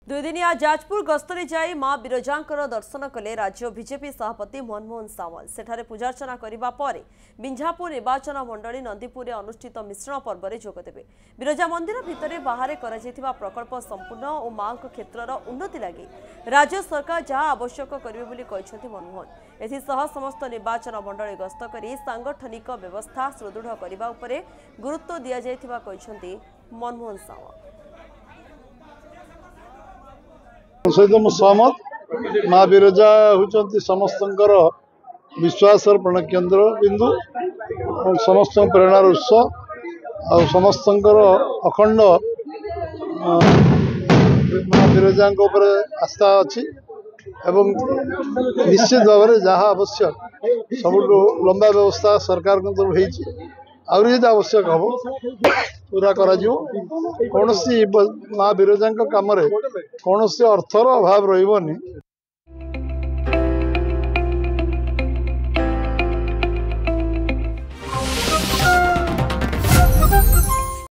दुईदिनिया जाजपुर गस्तरे जाई मां बिरजांकर दर्शन कले राज्य बीजेपी सभापति मनमोहन सामल। सेठारे पूजार्चना करने पर बिंझापुर निर्वाचन मंडली नंदीपुर अनुष्ठित मिश्रण पर्व में जोगदेवे। बिरजा मंदिर भितर बाहर प्रकल्प संपूर्ण और मां क्षेत्र उन्नति लगी राज्य सरकार जहां आवश्यक करेंगे मनमोहन। एसह समस्त निर्वाचन मंडली गस्त कर सांगठनिक व्यवस्था सुदृढ़ करने गुरुत्व दि जाइथिबा मनमोहन सामल। सहित सहमत। माँ बिरजा होती समस्त विश्वास केन्द्र बिंदु और समस्त प्रेरणार उत्स और समस्त अखंड माँ बिरजा आस्था अच्छी एवं निश्चित भाव में जहाँ आवश्यक सब लंबा व्यवस्था सरकार आहरी जब आवश्यक हम पूरा कौन माँ बिरजा कम कौन अर्थर अभाव रही।